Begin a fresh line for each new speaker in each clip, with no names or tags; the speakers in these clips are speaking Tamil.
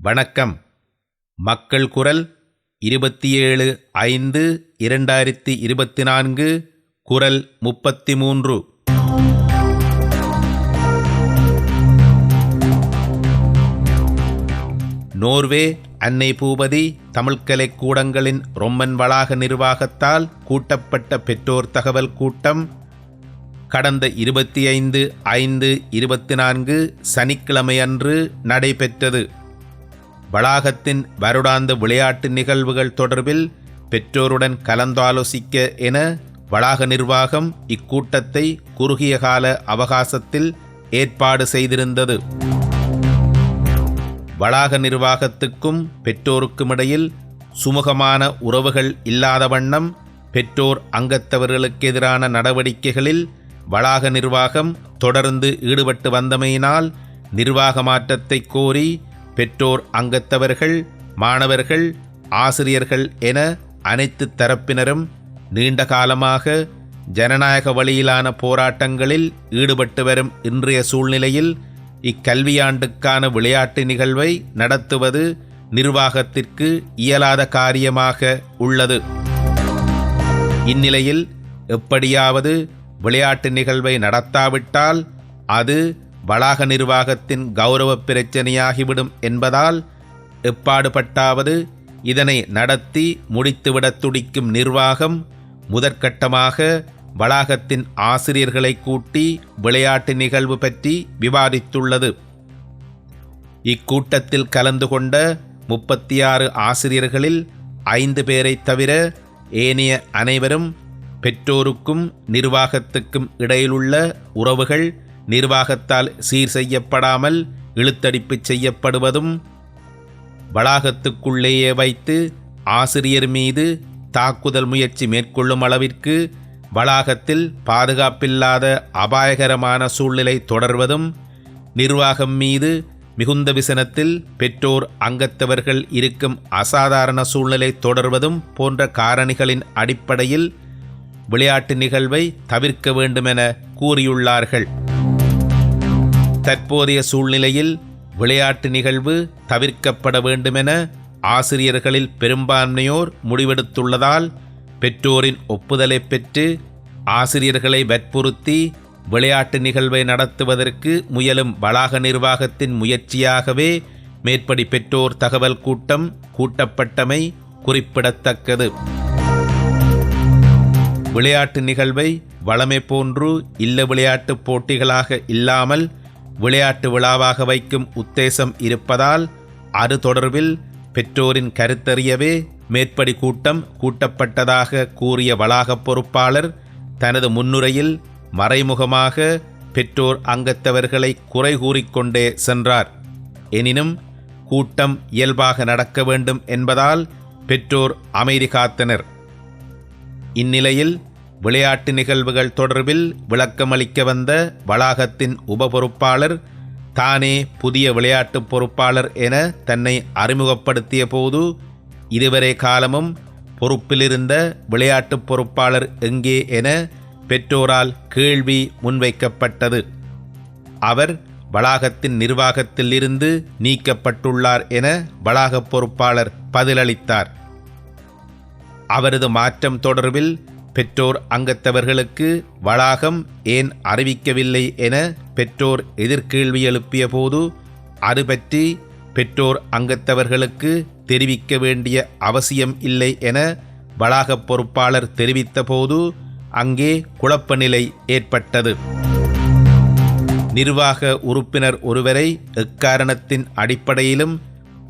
வணக்கம். மக்கள் குரல் 27/5/2024 குரல் 33. நோர்வே அன்னை பூபதி தமிழ்கலைக் கூடங்களின் ரொம்மன் வளாக நிர்வாகத்தால் கூட்டப்பட்ட பெற்றோர் தகவல் கூட்டம் கடந்த 25/5/24 சனிக்கிழமையன்று நடைபெற்றது. வளாகத்தின் வருடாந்த விளையாட்டு நிகழ்வுகள் தொடர்பில் பெற்றோருடன் கலந்தாலோசிக்க என வளாக நிர்வாகம் இக்கூட்டத்தை குறுகிய கால அவகாசத்தில் ஏற்பாடு செய்திருந்தது. வளாக நிர்வாகத்துக்கும் பெற்றோருக்கும் இடையில் சுமூகமான உறவுகள் இல்லாத வண்ணம் பெற்றோர் அங்கத்தவர்களுக்கு எதிரான நடவடிக்கைகளில் வளாக நிர்வாகம் தொடர்ந்து ஈடுபட்டு வந்தமையினால் நிர்வாக மாற்றத்தை கோரி பெற்றோர் அங்கத்தவர்கள், மாணவர்கள், ஆசிரியர்கள் என அனைத்து தரப்பினரும் நீண்ட காலமாக ஜனநாயக வழியிலான போராட்டங்களில் ஈடுபட்டு வரும் இன்றைய சூழ்நிலையில் இக்கல்வியாண்டுக்கான விளையாட்டு நிகழ்வை நடத்துவது நிர்வாகத்திற்கு இயலாத காரியமாக உள்ளது. இந்நிலையில் எப்படியாவது விளையாட்டு நிகழ்வை நடத்தாவிட்டால் அது வளாக நிர்வாகத்தின் கௌரவ பிரச்சனையாகிவிடும் என்பதால் எப்பாடுபட்டாவது இதனை நடத்தி முடித்துவிடத் துடிக்கும் நிர்வாகம் முதற்கட்டமாக வளாகத்தின் ஆசிரியர்களை கூட்டி விளையாட்டு நிகழ்வு பற்றி விவாதித்துள்ளது. இக்கூட்டத்தில் கலந்து கொண்ட 36 ஆசிரியர்களில் 5 பேரை தவிர ஏனைய அனைவரும் பெற்றோருக்கும் நிர்வாகத்துக்கும் இடையிலுள்ள உறவுகள் நிர்வாகத்தால் சீர் செய்யப்படாமல் இழுத்தடிப்பு செய்யப்படுவதும், வளாகத்துக்குள்ளேயே வைத்து ஆசிரியர் மீது தாக்குதல் முயற்சி மேற்கொள்ளும் அளவிற்கு வளாகத்தில் பாதுகாப்பில்லாத அபாயகரமான சூழ்நிலை தொடர்வதும், நிர்வாகம் மீது மிகுந்த விசனத்தில் பெற்றோர் அங்கத்தவர்கள் இருக்கும் அசாதாரண சூழ்நிலை தொடர்வதும் போன்ற காரணிகளின் அடிப்படையில் விளையாட்டு நிகழ்வை தவிர்க்க வேண்டுமென கூறியுள்ளார்கள். தற்போதைய சூழ்நிலையில் விளையாட்டு நிகழ்வு தவிர்க்கப்பட வேண்டுமென ஆசிரியர்களில் பெரும்பான்மையோர் முடிவெடுத்துள்ளதால் பெற்றோரின் ஒப்புதலை பெற்று ஆசிரியர்களை வற்புறுத்தி விளையாட்டு நிகழ்வை நடத்துவதற்கு முயலும் வளாக நிர்வாகத்தின் முயற்சியாகவே மேற்படி பெற்றோர் தகவல் கூட்டம் கூட்டப்பட்டமை குறிப்பிடத்தக்கது. விளையாட்டு நிகழ்வை வழமை போன்று இல்ல விளையாட்டு போட்டிகளாக இல்லாமல் விளையாட்டு விழாவாக வைக்கும் உத்தேசம் இருப்பதால் அது தொடர்பில் பெற்றோரின் கருத்தறியவே மேற்படி கூட்டம் கூட்டப்பட்டதாக கூறிய வளாக பொறுப்பாளர் தனது முன்னுரையில் மறைமுகமாக பெற்றோர் அங்கத்தவர்களை குறை கூறிக்கொண்டே சென்றார். எனினும் கூட்டம் இயல்பாக நடக்க வேண்டும் என்பதால் பெற்றோர் அமைதி காத்தனர். இந்நிலையில் விளையாட்டு நிகழ்வுகள் தொடர்பில் விளக்கமளிக்க வந்த வளாகத்தின் உப பொறுப்பாளர் தானே புதிய விளையாட்டு பொறுப்பாளர் என தன்னை அறிமுகப்படுத்திய போது இதுவரை காலமும் பொறுப்பிலிருந்த விளையாட்டு பொறுப்பாளர் எங்கே என பெற்றோரால் கேள்வி முன்வைக்கப்பட்டது. அவர் வளாகத்தின் நிர்வாகத்தில் இருந்து நீக்கப்பட்டுள்ளார் என வளாக பொறுப்பாளர் பதிலளித்தார். அவரது மாற்றம் தொடர்பில் பெற்றோர் அங்கத்தவர்களுக்கு வளாகம் ஏன் அறிவிக்கவில்லை என பெற்றோர் எதிர்கேள்வி எழுப்பிய போது அது பற்றி பெற்றோர் அங்கத்தவர்களுக்கு தெரிவிக்க வேண்டிய அவசியம் இல்லை என வளாக பொறுப்பாளர் தெரிவித்த போது அங்கே குழப்ப நிலை ஏற்பட்டது. நிர்வாக உறுப்பினர் ஒருவரை எக்காரணத்தின் அடிப்படையிலும்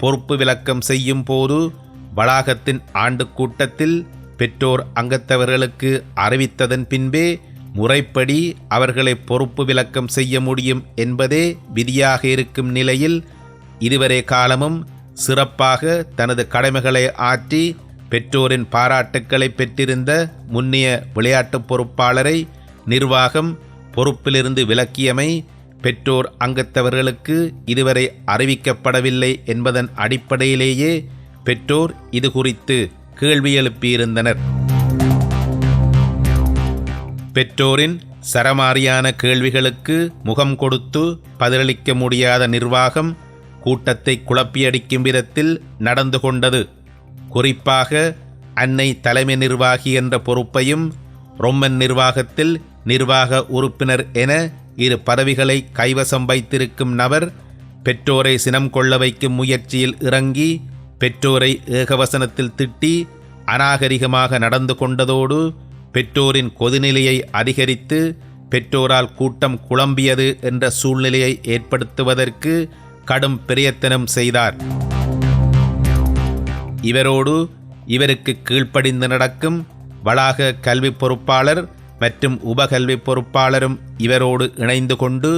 பொறுப்பு விலக்கம் செய்யும் போது வளாகத்தின் ஆண்டு கூட்டத்தில் பெற்றோர் அங்கத்தவர்களுக்கு அறிவித்ததன் பின்பே முறைப்படி அவர்களை பொறுப்பு விலக்கம் செய்ய முடியும் என்பதே விதியாக இருக்கும் நிலையில் இதுவரை காலமும் சிறப்பாக தனது கடமைகளை ஆற்றி பெற்றோரின் பாராட்டுக்களை பெற்றிருந்த முன்னைய விளையாட்டு பொறுப்பாளரை நிர்வாகம் பொறுப்பிலிருந்து விலக்கியமை பெற்றோர் அங்கத்தவர்களுக்கு இதுவரை அறிவிக்கப்படவில்லை என்பதன் அடிப்படையிலேயே பெற்றோர் இது குறித்து கேள்வி எழுப்பியிருந்தனர். பெற்றோரின் சரமாரியான கேள்விகளுக்கு முகம் கொடுத்து பதிலளிக்க முடியாத நிர்வாகம் கூட்டத்தை குழப்பியடிக்கும் விதத்தில் நடந்து கொண்டது. குறிப்பாக அன்னை தலைமை நிர்வாகி என்ற பொறுப்பையும் ரொம்மன் நிர்வாகத்தில் நிர்வாக உறுப்பினர் என இரு பதவிகளை கைவசம் வைத்திருக்கும் நபர் பெற்றோரை சினம் கொள்ள வைக்கும் முயற்சியில் இறங்கி பெற்றோரை ஏகவசனத்தில் திட்டி அநாகரிகமாக நடந்து கொண்டதோடு பெற்றோரின் கொதிநிலையை அதிகரித்து பெற்றோரால் கூட்டம் குழம்பியது என்ற சூழ்நிலையை ஏற்படுத்துவதற்கு கடும் பிரயத்தனம் செய்தார். இவரோடு இவருக்கு கீழ்ப்படிந்து நடக்கும் வளாக கல்வி பொறுப்பாளர் மற்றும் உபகல்வி பொறுப்பாளரும் இவரோடு இணைந்து கொண்டு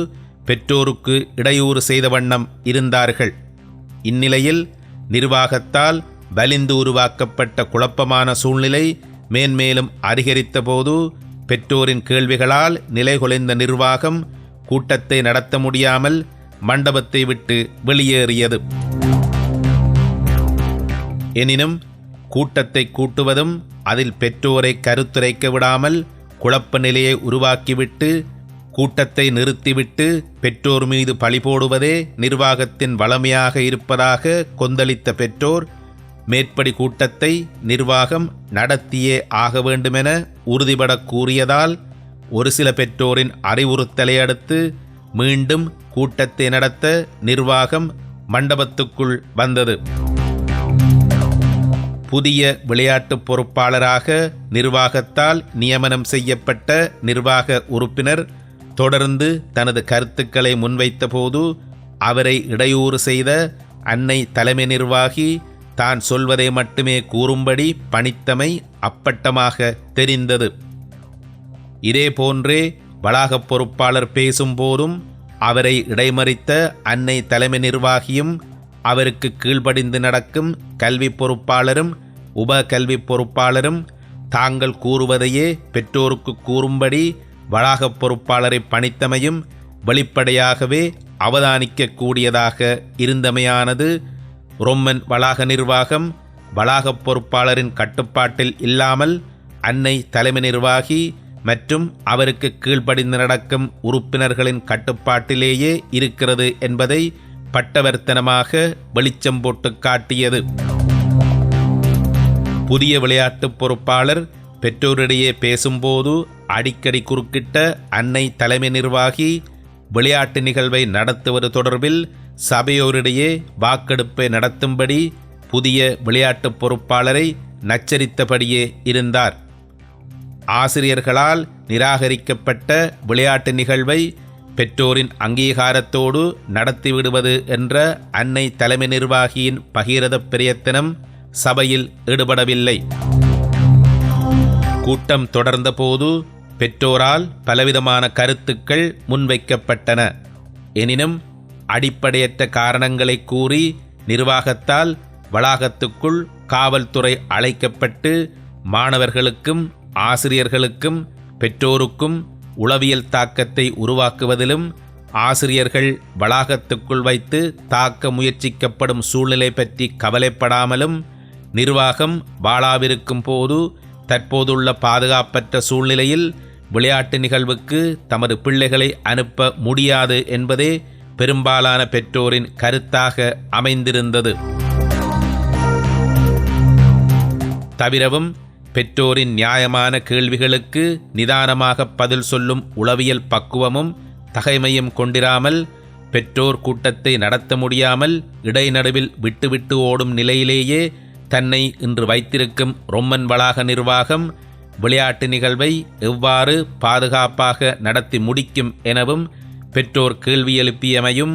பெற்றோருக்கு இடையூறு செய்த வண்ணம் இருந்தார்கள். இந்நிலையில் நிர்வாகத்தால் வலிந்து உருவாக்கப்பட்ட குழப்பமான சூழ்நிலை மேன்மேலும் அதிகரித்த போது பெற்றோரின் கேள்விகளால் நிலைகுலைந்த நிர்வாகம் கூட்டத்தை நடத்த முடியாமல் மண்டபத்தை விட்டு வெளியேறியது. எனினும் கூட்டத்தை கூட்டுவதும் அதில் பெற்றோரை கருத்துரைக்க விடாமல் குழப்ப நிலையை உருவாக்கிவிட்டு கூட்டத்தை நிறுத்திவிட்டு பெற்றோர் மீது பழி போடுவதே நிர்வாகத்தின் வளமையாக இருப்பதாக கொந்தளித்த பெற்றோர் மேற்படி கூட்டத்தை நிர்வாகம் நடத்தியே ஆக வேண்டுமென உறுதிபட கூறியதால் ஒரு சில பெற்றோரின் அறிவுறுத்தலை அடுத்து மீண்டும் கூட்டத்தை நடத்த நிர்வாகம் மண்டபத்துக்குள் வந்தது. புதிய விளையாட்டு பொறுப்பாளராக நிர்வாகத்தால் நியமனம் செய்யப்பட்ட நிர்வாக உறுப்பினர் தொடர்ந்து தனது கருத்துக்களை முன்வைத்த போது அவரை இடையூறு செய்த அன்னை தலைமை நிர்வாகி தான் சொல்வதை மட்டுமே கூறும்படி பணித்தமை அப்பட்டமாக தெரிந்தது. இதேபோன்றே வளாகப் பொறுப்பாளர் பேசும்போதும் அவரை இடைமறித்த அன்னை தலைமை நிர்வாகியும் அவருக்கு கீழ்ப்படிந்து நடக்கும் கல்வி பொறுப்பாளரும் உப கல்வி பொறுப்பாளரும் தாங்கள் கூறுவதையே பெற்றோருக்கு கூறும்படி வளாகப் பொறுப்பாளரை பணித்தமையும் வெளிப்படையாகவே அவதானிக்கக்கூடியதாக இருந்தமையானது ரொம்மன் வளாக நிர்வாகம் வளாகப் பொறுப்பாளரின் கட்டுப்பாட்டில் இல்லாமல் அன்னை தலைமை நிர்வாகி மற்றும் அவருக்கு கீழ்ப்படிந்து நடக்கும் உறுப்பினர்களின் கட்டுப்பாட்டிலேயே இருக்கிறது என்பதை பட்டவர்த்தனமாக வெளிச்சம் போட்டு காட்டியது. புதிய விளையாட்டு பொறுப்பாளர் பெற்றோரிடையே பேசும்போது அடிக்கடி குறுக்கிட்ட அன்னை தலைமை நிர்வாகி விளையாட்டு நிகழ்வை நடத்துவது தொடர்பில் சபையோரிடையே வாக்கெடுப்பை நடத்தும்படி புதிய விளையாட்டு பொறுப்பாளரை நச்சரித்தபடியே இருந்தார். ஆசிரியர்களால் நிராகரிக்கப்பட்ட விளையாட்டு நிகழ்வை பெற்றோரின் அங்கீகாரத்தோடு நடத்திவிடுவது என்ற அன்னை தலைமை நிர்வாகியின் பகீரத பிரயத்தனம் சபையில் ஈடுபடவில்லை. கூட்டம் தொடர்ந்தபோது பெற்றோரால் பலவிதமான கருத்துக்கள் முன்வைக்கப்பட்டன. எனினும் அடிப்படையற்ற காரணங்களை கூறி நிர்வாகத்தால் வளாகத்துக்குள் காவல்துறை அழைக்கப்பட்டு மாணவர்களுக்கும் ஆசிரியர்களுக்கும் பெற்றோருக்கும் உளவியல் தாக்கத்தை உருவாக்குவதிலும் ஆசிரியர்கள் வளாகத்துக்குள் வைத்து தாக்க முயற்சிக்கப்படும் சூழ்நிலை பற்றி கவலைப்படாமலும் நிர்வாகம் வாளாவிருக்கும் போது தற்போதுள்ள பாதுகாப்பற்ற சூழ்நிலையில் விளையாட்டு நிகழ்வுக்கு தமது பிள்ளைகளை அனுப்ப முடியாது என்பதே பெரும்பாலான பெற்றோரின் கருத்தாக அமைந்திருந்தது. தவிரவும் பெற்றோரின் நியாயமான கேள்விகளுக்கு நிதானமாக பதில் சொல்லும் உளவியல் பக்குவமும் தகைமையும் கொண்டிராமல் பெற்றோர் கூட்டத்தை நடத்த முடியாமல் இடைநடுவில் விட்டுவிட்டு ஓடும் நிலையிலேயே தன்னை இன்று வைத்திருக்கும் ரொம்மன் வளாக நிர்வாகம் விளையாட்டு நிகழ்வை எவ்வாறு பாதுகாப்பாக நடத்தி முடிக்கும் எனவும் பெற்றோர் கேள்வி எழுப்பியமையும்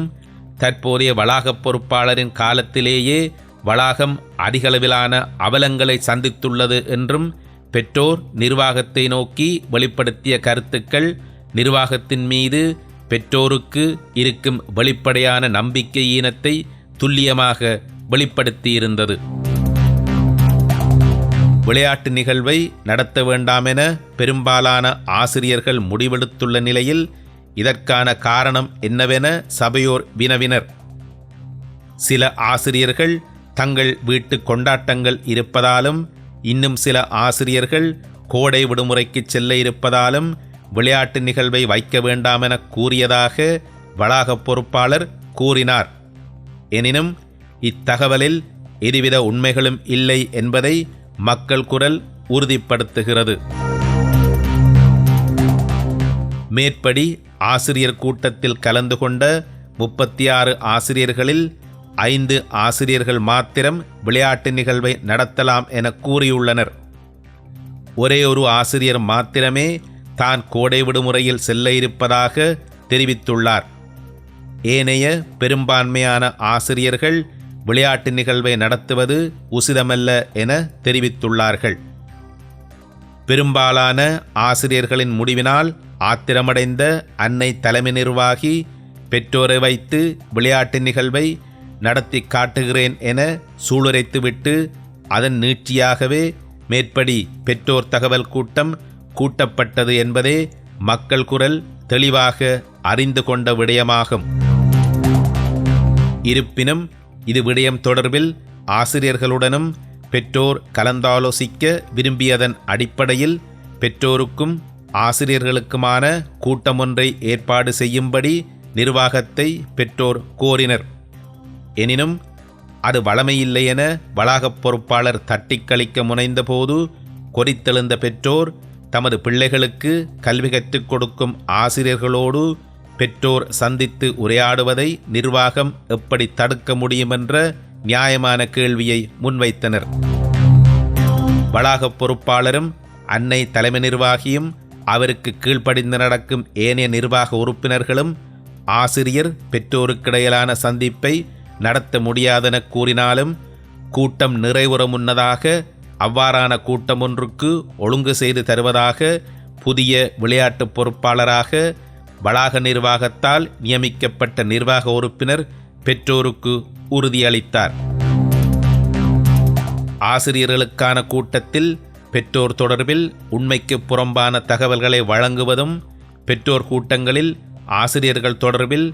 தற்போதைய வளாகப் பொறுப்பாளரின் காலத்திலேயே வளாகம் அதிகளவிலான அவலங்களை சந்தித்துள்ளது என்றும் பெற்றோர் நிர்வாகத்தை நோக்கி வெளிப்படுத்திய கருத்துக்கள் நிர்வாகத்தின் மீது பெற்றோருக்கு இருக்கும் வெளிப்படையான நம்பிக்கை ஈனத்தை துல்லியமாக வெளிப்படுத்தியிருந்தது. விளையாட்டு நிகழ்வை நடத்த வேண்டாமென பெரும்பாலான ஆசிரியர்கள் முடிவெடுத்துள்ள நிலையில் இதற்கான காரணம் என்னவென சபையோர் வினவினர். சில ஆசிரியர்கள் தங்கள் வீட்டு கொண்டாட்டங்கள் இருப்பதாலும் இன்னும் சில ஆசிரியர்கள் கோடை விடுமுறைக்கு செல்ல இருப்பதாலும் விளையாட்டு நிகழ்வை வைக்க வேண்டாமென கூறியதாக வளாகப் பொறுப்பாளர் கூறினார். எனினும் இத்தகவலில் எதுவித உண்மைகளும் இல்லை என்பதை மக்கள் குரல் உறுதிப்படுத்துகிறது. மேற்படி ஆசிரியர் கூட்டத்தில் கலந்து கொண்ட 36 ஆசிரியர்களில் 5 ஆசிரியர்கள் மாத்திரம் விளையாட்டு நிகழ்வை நடத்தலாம் என கூறியுள்ளனர். ஒரே ஒரு ஆசிரியர் மாத்திரமே தான் கோடை விடுமுறையில் செல்ல இருப்பதாக தெரிவித்துள்ளார். ஏனைய பெரும்பான்மையான ஆசிரியர்கள் விளையாட்டு நிகழ்வை நடத்துவது உசிதமல்ல என தெரிவித்துள்ளார்கள். பெரும்பாலான ஆசிரியர்களின் முடிவினால் ஆத்திரமடைந்த அன்னை தலைமை நிர்வாகி பெற்றோரை வைத்து விளையாட்டு நிகழ்வை நடத்தி காட்டுகிறேன் என சூளுரைத்துவிட்டு அதன் நீட்சியாகவே மேற்படி பெற்றோர் தகவல் கூட்டம் கூட்டப்பட்டது என்பதே மக்கள் குரல் தெளிவாக அறிந்து கொண்ட விடயமாகும். இருப்பினும் இது விடயம் தொடர்பில் ஆசிரியர்களுடனும் பெற்றோர் கலந்தாலோசிக்க விரும்பியதன் அடிப்படையில் பெற்றோருக்கும் ஆசிரியர்களுக்குமான கூட்டம் ஒன்றை ஏற்பாடு செய்யும்படி நிர்வாகத்தை பெற்றோர் கோரினர். எனினும் அது வழமையில்லை என வளாகப் பொறுப்பாளர் தட்டிக்கழிக்க முனைந்தபோது கொதித்தெழுந்த பெற்றோர் தமது பிள்ளைகளுக்கு கல்வி கற்றுக் கொடுக்கும் ஆசிரியர்களோடு பெற்றோர் சந்தித்து உரையாடுவதை நிர்வாகம் எப்படி தடுக்க முடியும் என்ற நியாயமான கேள்வியை முன்வைத்தனர். வளாகப் பொறுப்பாளரும் அன்னை தலைமை நிர்வாகியும் அவருக்கு கீழ்ப்படிந்து நடக்கும் ஏனைய நிர்வாக உறுப்பினர்களும் ஆசிரியர் பெற்றோருக்கிடையிலான சந்திப்பை நடத்த முடியாதென கூறினாலும் கூட்டம் நிறைவுற முன்னதாக அவ்வாறான கூட்டம் ஒன்றுக்கு ஒழுங்கு செய்து தருவதாக புதிய விளையாட்டு பொறுப்பாளராக வளாக நிர்வாகத்தால் நியமிக்கப்பட்ட நிர்வாக உறுப்பினர் பெற்றோருக்கு உறுதியளித்தார். ஆசிரியர்களுக்கான கூட்டத்தில் பெற்றோர் தொடர்பில் உண்மைக்கு புறம்பான தகவல்களை வழங்குவதும் பெற்றோர் கூட்டங்களில் ஆசிரியர்கள் தொடர்பில்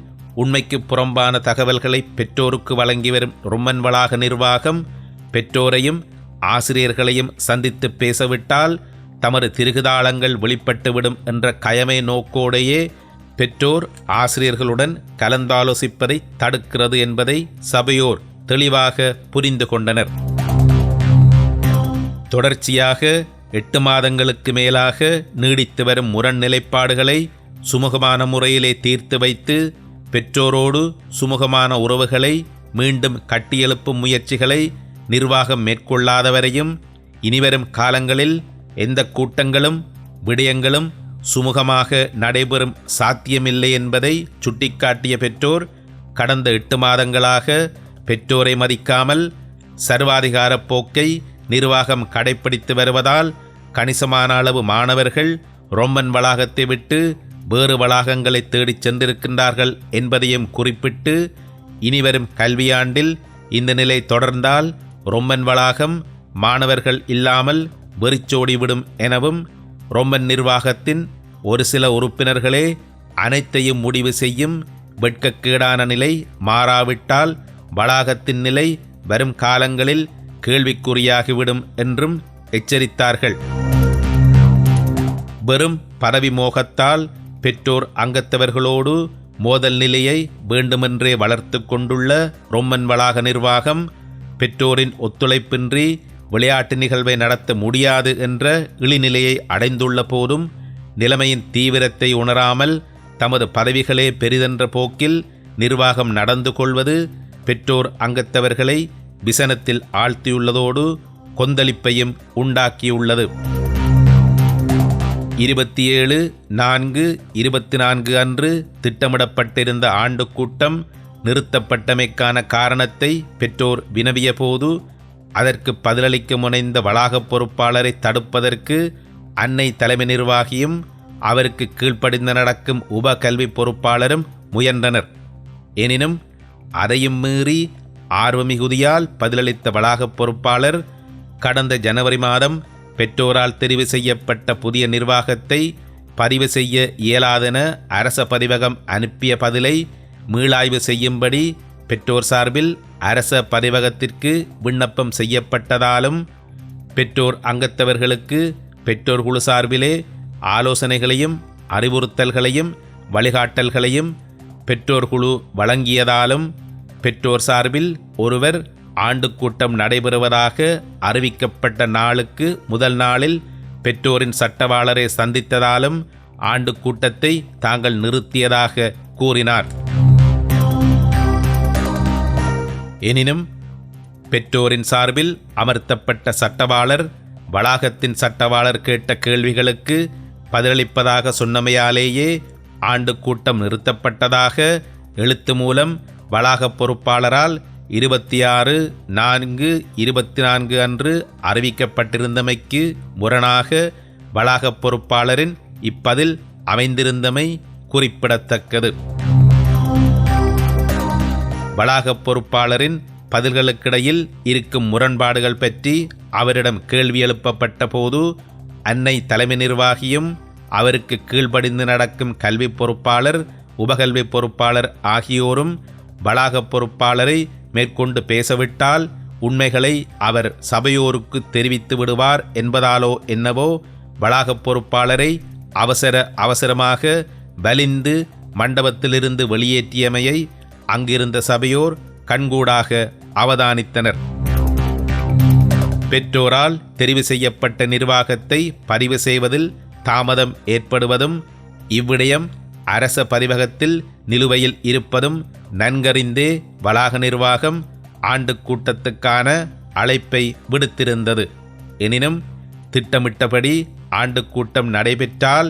உண்மைக்கு புறம்பான தகவல்களை பெற்றோருக்கு வழங்கி வரும் ரொம்மன் வளாக நிர்வாகம் பெற்றோரையும் ஆசிரியர்களையும் சந்தித்து பேசவிட்டால் தமது திருகுதாளங்கள் வெளிப்பட்டுவிடும் என்ற கயமை நோக்கோடையே பெற்றோர் ஆசிரியர்களுடன் கலந்தாலோசிப்பதை தடுக்கிறது என்பதை சபையோர் தெளிவாக புரிந்து கொண்டனர். தொடர்ச்சியாக 8 மாதங்களுக்கு மேலாக நீடித்து வரும் முரண் நிலைப்பாடுகளை சுமூகமான முறையிலே தீர்த்து வைத்து பெற்றோரோடு சுமூகமான உறவுகளை மீண்டும் கட்டியெழுப்பும் முயற்சிகளை நிர்வாகம் மேற்கொள்ளாதவரையும் இனிவரும் காலங்களில் எந்த கூட்டங்களும் விடயங்களும் சுமூகமாக நடைபெறும் சாத்தியமில்லை என்பதை சுட்டிக்காட்டிய பெற்றோர் கடந்த 8 மாதங்களாக பெற்றோரை மதிக்காமல் சர்வாதிகார போக்கை நிர்வாகம் கடைப்பிடித்து வருவதால் கணிசமான அளவு மாணவர்கள் ரொம்மன் வளாகத்தை விட்டு வேறு வளாகங்களை தேடிச் சென்றிருக்கின்றார்கள் என்பதையும் குறிப்பிட்டு இனிவரும் கல்வியாண்டில் இந்த நிலை தொடர்ந்தால் ரொம்மன் வளாகம் மாணவர்கள் இல்லாமல் வெறிச்சோடிவிடும் எனவும் ரொம்மன் நிர்வாகத்தின் ஒரு சில உறுப்பினர்களே அனைத்தையும் முடிவு செய்யும் வெட்கக்கேடான நிலை மாறாவிட்டால் வளாகத்தின் நிலை வரும் காலங்களில் கேள்விக்குறியாகிவிடும் என்றும் எச்சரித்தார்கள். வெறும் பதவி மோகத்தால் பெற்றோர் அங்கத்தவர்களோடு மோதல் நிலையை வேண்டுமென்றே வளர்த்து கொண்டுள்ள ரொம்மன் வளாக நிர்வாகம் பெற்றோரின் ஒத்துழைப்பின்றி விளையாட்டு நிகழ்வை நடத்த முடியாது என்ற இழிநிலையை அடைந்துள்ள போதும் நிலைமையின் தீவிரத்தை உணராமல் தமது பதவிகளே பெரிதென்ற போக்கில் நிர்வாகம் நடந்து கொள்வது பெற்றோர் அங்கத்தவர்களை விசனத்தில் ஆழ்த்தியுள்ளதோடு கொந்தளிப்பையும் உண்டாக்கியுள்ளது. 27/4/24 அன்று திட்டமிடப்பட்டிருந்த ஆண்டு கூட்டம் நிறுத்தப்பட்டமைக்கான காரணத்தை பெற்றோர் வினவிய போது அதற்கு பதிலளிக்க முனைந்த வளாகப் பொறுப்பாளரை தடுப்பதற்கு அன்னை தலைமை நிர்வாகியும் அவருக்கு கீழ்ப்படிந்து நடக்கும் உப கல்வி பொறுப்பாளரும் முயன்றனர். எனினும் அதையும் மீறி ஆர்வமிகுதியால் பதிலளித்த வளாகப் பொறுப்பாளர் கடந்த ஜனவரி மாதம் பெற்றோரால் தெரிவு செய்யப்பட்ட புதிய நிர்வாகத்தை பதிவு செய்ய இயலாதென அரச பதிவகம் அனுப்பிய பதிலை மீளாய்வு செய்யும்படி பெற்றோர் சார்பில் அரச பதிவகத்திற்கு விண்ணப்பம் செய்யப்பட்டதாலும் பெற்றோர் அங்கத்தவர்களுக்கு பெற்றோர் குழு சார்பிலே ஆலோசனைகளையும் அறிவுறுத்தல்களையும் வழிகாட்டல்களையும் பெற்றோர் குழு வழங்கியதாலும் பெற்றோர் சார்பில் ஒருவர் ஆண்டு கூட்டம் நடைபெறுவதாக அறிவிக்கப்பட்ட நாளுக்கு முதல் நாளில் பெற்றோரின் சட்டவாளரை சந்தித்ததாலும் ஆண்டு கூட்டத்தை தாங்கள் நிறுத்தியதாக கூறினார். எனினும் பெற்றோரின் சார்பில் அமர்த்தப்பட்ட சட்டவாளர் வளாகத்தின் சட்டவாளர் கேட்ட கேள்விகளுக்கு பதிலளிப்பதாக சொன்னமையாலேயே ஆண்டு கூட்டம் நிறுத்தப்பட்டதாக எழுத்து மூலம் வளாக பொறுப்பாளரால் 26/4/24 அன்று அறிவிக்கப்பட்டிருந்தமைக்கு முரணாக வளாக பொறுப்பாளரின் இப்பதில் அமைந்திருந்தமை குறிப்பிடத்தக்கது. வளாக பொறுப்பாளரின் பதில்களுக்கிடையில் இருக்கும் முரண்பாடுகள் பற்றி அவரிடம் கேள்வி எழுப்பப்பட்ட போது அன்னை தலைமை நிர்வாகியும் அவருக்கு கீழ்ப்படிந்து நடக்கும் கல்வி பொறுப்பாளர், உபகல்வி பொறுப்பாளர் ஆகியோரும் வளாக பொறுப்பாளரை மேற்கொண்டு பேசவிட்டால் உண்மைகளை அவர் சபையோருக்கு தெரிவித்து விடுவார் என்பதாலோ என்னவோ வளாக பொறுப்பாளரை அவசரமாக வலிந்து மண்டபத்திலிருந்து வெளியேற்றியமையை அங்கிருந்த சபையோர் கண்கூடாக அவதானித்தனர். பெற்றோரால் தெரிவு செய்யப்பட்ட நிர்வாகத்தை பதிவு செய்வதில் தாமதம் ஏற்படுவதும் இவ்விடயம் அரச பதிவகத்தில் நிலுவையில் இருப்பதும் நன்கறிந்தே வளாக நிர்வாகம் ஆண்டு கூட்டத்துக்கான அழைப்பை விடுத்திருந்தது. எனினும் திட்டமிட்டபடி ஆண்டு கூட்டம் நடைபெற்றால்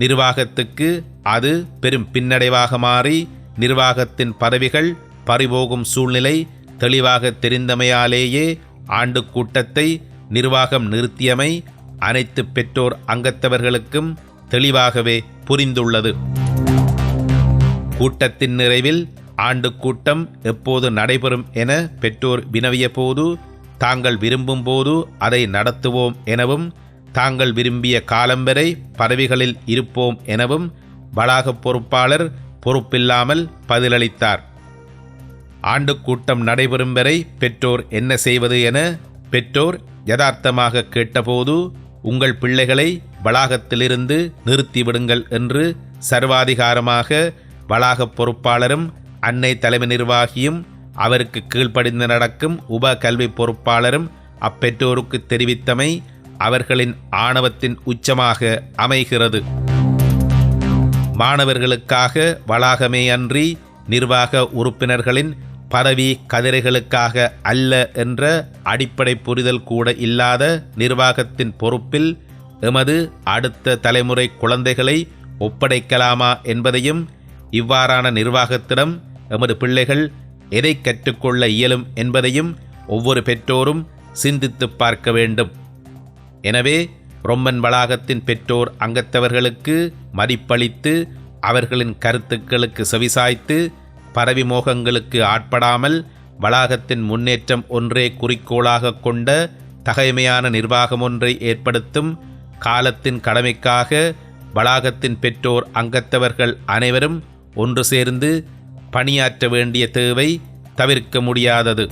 நிர்வாகத்துக்கு அது பெரும் பின்னடைவாக மாறி நிர்வாகத்தின் பதவிகள் பறிபோகும் சூழ்நிலை தெளிவாக தெரிந்தமையாலேயே ஆண்டு கூட்டத்தை நிர்வாகம் நிறுத்தியமை அனைத்து பெற்றோர் அங்கத்தவர்களுக்கும் தெளிவாகவே புரிந்துள்ளது. கூட்டத்தின் நிறைவில் ஆண்டு கூட்டம் எப்போது நடைபெறும் என பெற்றோர் வினவிய போது தாங்கள் விரும்பும் போது அதை நடத்துவோம் எனவும் தாங்கள் விரும்பிய காலம் வரை பதவிகளில் இருப்போம் எனவும் வளாக பொறுப்பாளர் பொறுப்பில்லாமல் பதிலளித்தார். ஆண்டு கூட்டம் நடைபெறும் வரை பெற்றோர் என்ன செய்வது என பெற்றோர் யதார்த்தமாக கேட்டபோது உங்கள் பிள்ளைகளை வளாகத்திலிருந்து நிறுத்திவிடுங்கள் என்று சர்வாதிகாரமாக வளாக பொறுப்பாளரும் அன்னை தலைமை நிர்வாகியும் அவருக்கு கீழ்ப்படிந்து நடக்கும் உப கல்வி பொறுப்பாளரும் அப்பெற்றோருக்கு தெரிவித்தமை அவர்களின் ஆணவத்தின் உச்சமாக அமைகிறது. மாணவர்களுக்காக வளாகமே அன்றி நிர்வாக உறுப்பினர்களின் பதவி கதிரைகளுக்காக அல்ல என்ற அடிப்படை புரிதல் கூட இல்லாத நிர்வாகத்தின் பொறுப்பில் எமது அடுத்த தலைமுறை குழந்தைகளை ஒப்படைக்கலாமா என்பதையும் இவ்வாறான நிர்வாகத்திடம் எமது பிள்ளைகள் எதை கற்றுக்கொள்ள இயலும் என்பதையும் ஒவ்வொரு பெற்றோரும் சிந்தித்து பார்க்க வேண்டும். எனவே ரொம்மன் வளாகத்தின் பெற்றோர் அங்கத்தவர்களுக்கு மதிப்பளித்து அவர்களின் கருத்துக்களுக்கு செவிசாய்த்து பரவி மோகங்களுக்கு ஆட்படாமல் வளாகத்தின் முன்னேற்றம் ஒன்றே குறிக்கோளாக கொண்ட தகைமையான நிர்வாகம் ஒன்றை ஏற்படுத்தும் காலத்தின் கடமைக்காக வளாகத்தின் பெற்றோர் அங்கத்தவர்கள் அனைவரும் ஒன்று சேர்ந்து பணியாற்ற வேண்டிய தேவை தவிர்க்க முடியாதது.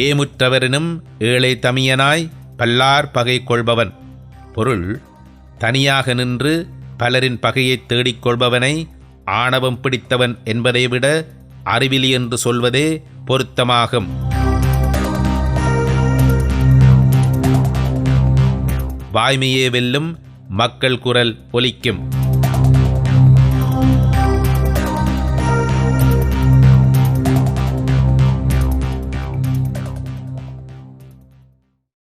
ஏமுற்றவரினும் ஏழை தமியனாய் பல்லார் பகை கொள்பவன். பொருள்: தனியாக நின்று பலரின் பகையை தேடிக்கொள்பவனை ஆணவம் பிடித்தவன் என்பதை விட அறிவிலி என்று சொல்வதே பொருத்தமாகும். வாய்மையே வெல்லும், மக்கள் குரல் ஒலிக்கும்.